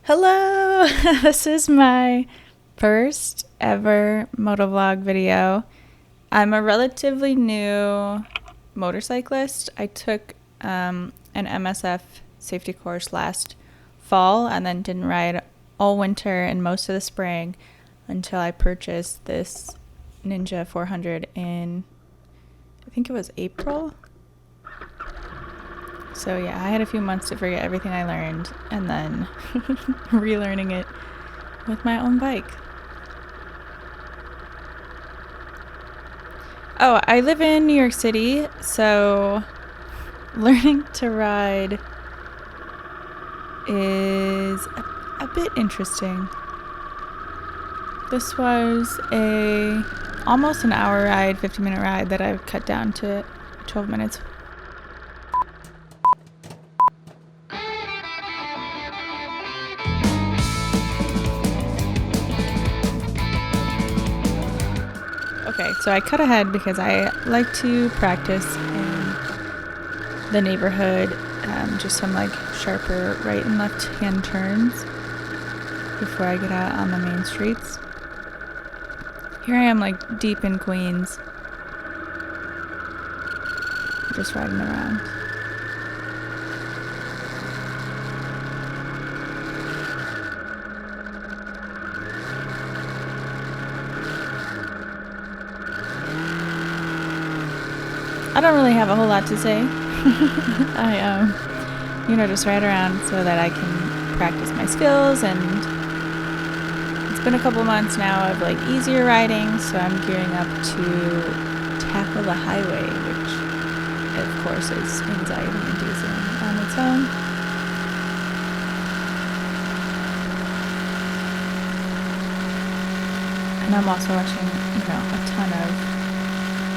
Hello! This is my first ever motovlog video. I'm a relatively new motorcyclist. I took an MSF safety course last fall and then didn't ride all winter and most of the spring until I purchased this Ninja 400 in, I think it was April. So yeah, I had a few months to forget everything I learned and then relearning it with my own bike. Oh, I live in New York City, so learning to ride is a bit interesting. This was almost an hour ride, 50-minute ride that I've cut down to 12 minutes. Okay, so I cut ahead because I like to practice in the neighborhood, just some like sharper right and left hand turns before I get out on the main streets. Here I am like deep in Queens, just riding around. I don't really have a whole lot to say. I just ride around so that I can practice my skills, and it's been a couple months now of like easier riding, so I'm gearing up to tackle the highway, which of course is anxiety inducing on its own. And I'm also watching, a ton of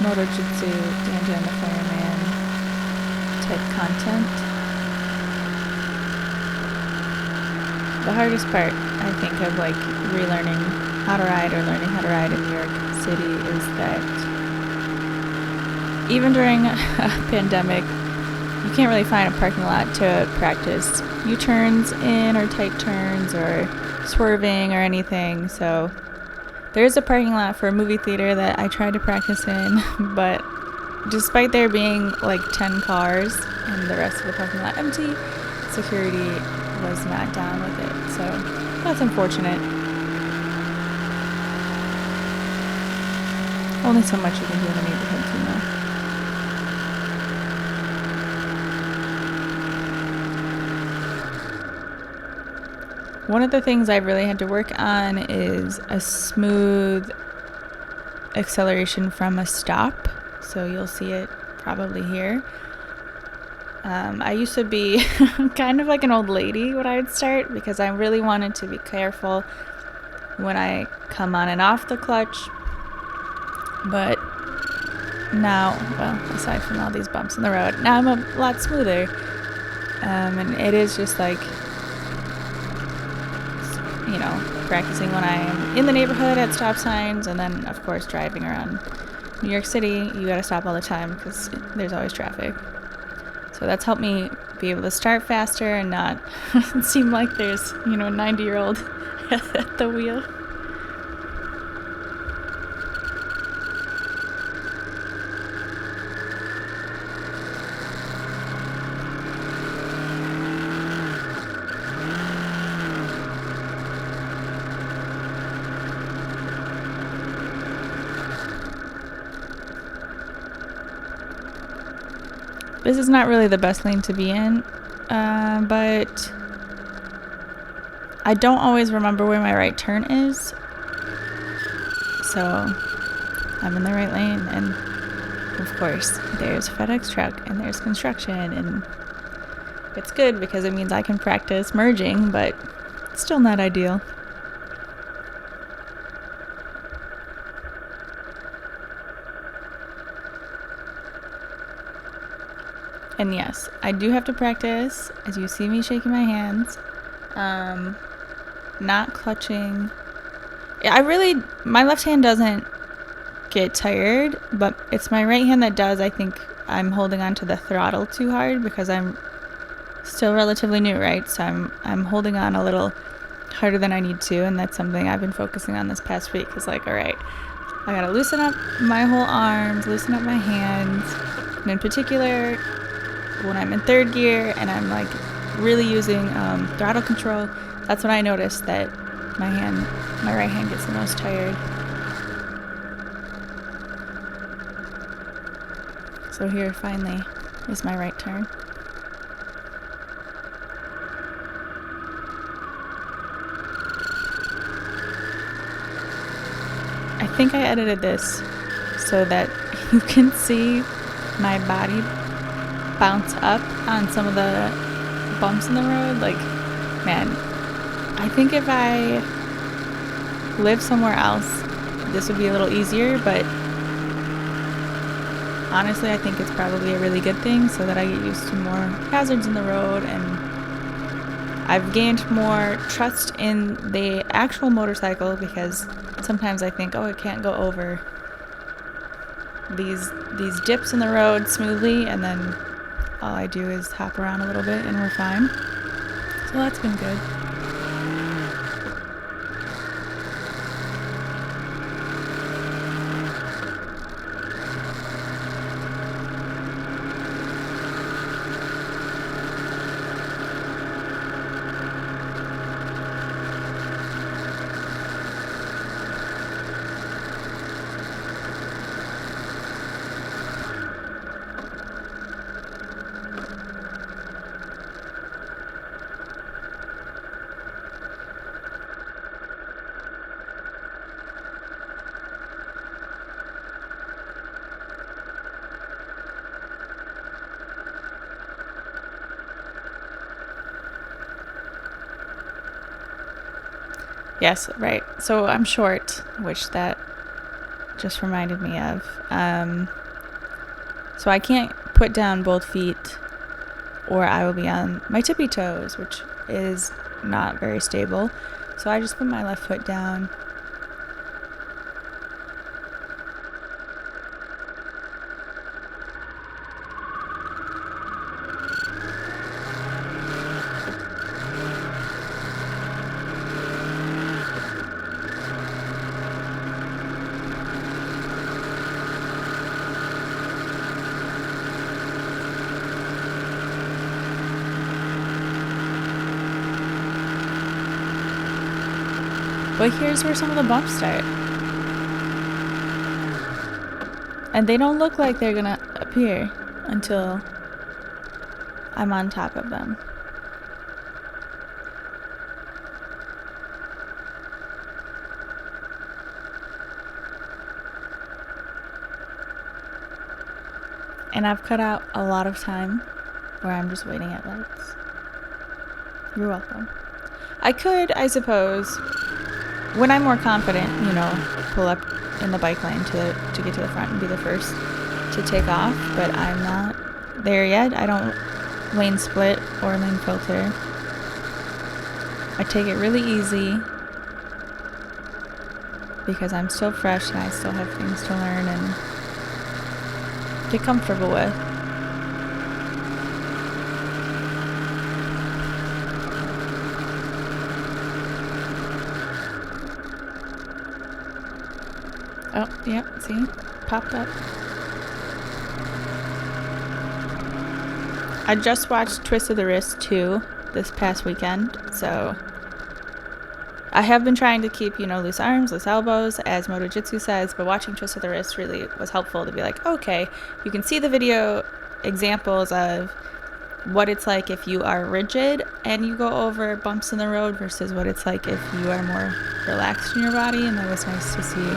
Motojitsu and DanDantheFireman type content. The hardest part, I think, of like relearning how to ride or learning how to ride in New York City is that even during a pandemic, you can't really find a parking lot to practice U-turns in or tight turns or swerving or anything. So there is a parking lot for a movie theater that I tried to practice in, but despite there being like 10 cars and the rest of the parking lot empty, security was not down with it. So that's unfortunate. Only so much you can do in the neighborhood, you know. One of the things I've really had to work on is a smooth acceleration from a stop. So you'll see it probably here. I used to be kind of like an old lady when I would start because I really wanted to be careful when I come on and off the clutch. But now, well, aside from all these bumps in the road, now I'm a lot smoother. And it is just like, practicing when I'm in the neighborhood at stop signs, and then of course driving around New York City, you gotta stop all the time because there's always traffic. So that's helped me be able to start faster and not seem like there's, a 90-year-old at the wheel. This is not really the best lane to be in, but I don't always remember where my right turn is, so I'm in the right lane, and of course there's a FedEx truck and there's construction, and it's good because it means I can practice merging, but it's still not ideal. And yes, I do have to practice, as you see me shaking my hands, not clutching. My left hand doesn't get tired, but it's my right hand that does. I think I'm holding on to the throttle too hard because I'm still relatively new, right? So I'm holding on a little harder than I need to, and that's something I've been focusing on this past week. Is like, all right, I gotta loosen up my whole arms, loosen up my hands, and in particular when I'm in third gear and I'm like really using throttle control, that's when I notice that my right hand gets the most tired. So here finally is my right turn. I think I edited this so that you can see my body bounce up on some of the bumps in the road. Like, man, I think if I lived somewhere else, this would be a little easier, but honestly, I think it's probably a really good thing so that I get used to more hazards in the road, and I've gained more trust in the actual motorcycle, because sometimes I think, oh, it can't go over these dips in the road smoothly, and then all I do is hop around a little bit and we're fine. So that's been good. Yes, right. So I'm short, which that just reminded me of. So I can't put down both feet or I will be on my tippy toes, which is not very stable. So I just put my left foot down. But here's where some of the bumps start. And they don't look like they're gonna appear until I'm on top of them. And I've cut out a lot of time where I'm just waiting at lights. You're welcome. I could, I suppose, when I'm more confident, pull up in the bike lane to get to the front and be the first to take off, but I'm not there yet. I don't lane split or lane filter. I take it really easy because I'm still fresh and I still have things to learn and get comfortable with. Oh, yep, see? Popped up. I just watched Twist of the Wrist 2 this past weekend, so I have been trying to keep, loose arms, loose elbows, as Motojitsu says, but watching Twist of the Wrist really was helpful to be like, okay, you can see the video examples of what it's like if you are rigid and you go over bumps in the road versus what it's like if you are more relaxed in your body, and that was nice to see.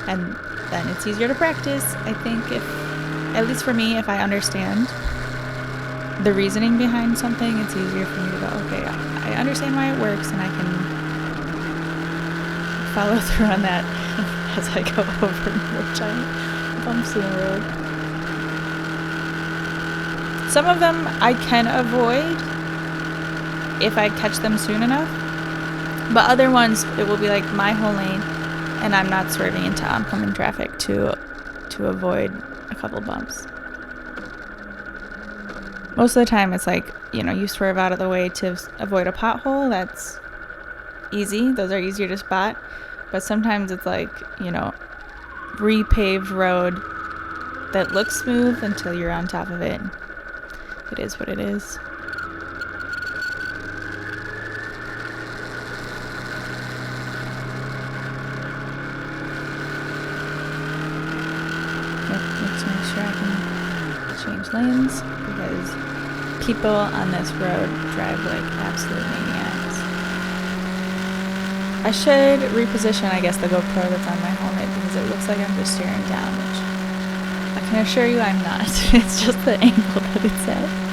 And then it's easier to practice. I think at least for me, if I understand the reasoning behind something, it's easier for me to go, okay, I understand why it works and I can follow through on that as I go over more giant bumps in the road. Some of them I can avoid if I catch them soon enough, but other ones it will be like my whole lane and I'm not swerving into oncoming traffic to avoid a couple bumps. Most of the time it's like, you swerve out of the way to avoid a pothole. That's easy. Those are easier to spot. But sometimes it's like, you know, repaved road that looks smooth until you're on top of it. It is what it is. Let's make sure I can change lanes because people on this road drive like absolute maniacs. I should reposition, I guess, the GoPro that's on my helmet because it looks like I'm just staring down, which I can assure you I'm not. It's just the angle that it's at.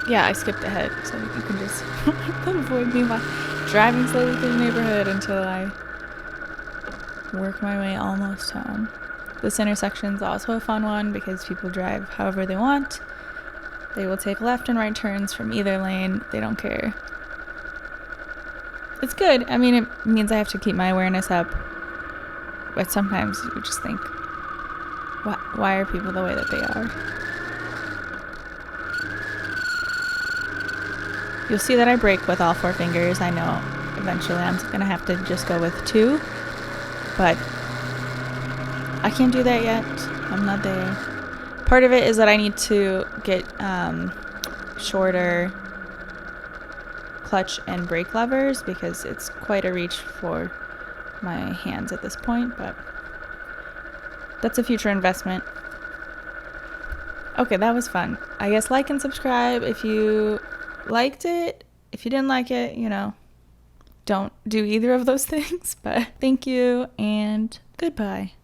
Yeah, I skipped ahead, so you can just avoid me while driving slowly through the neighborhood until I work my way almost home. This intersection's also a fun one because people drive however they want. They will take left and right turns from either lane. They don't care. It's good. I mean, it means I have to keep my awareness up. But sometimes you just think, why are people the way that they are? You'll see that I brake with all 4 fingers. I know eventually I'm going to have to just go with 2, but I can't do that yet. I'm not there. Part of it is that I need to get shorter clutch and brake levers because it's quite a reach for my hands at this point, but that's a future investment. Okay, that was fun. I guess like and subscribe if you liked it. If you didn't like it, you know, don't do either of those things. But thank you and goodbye.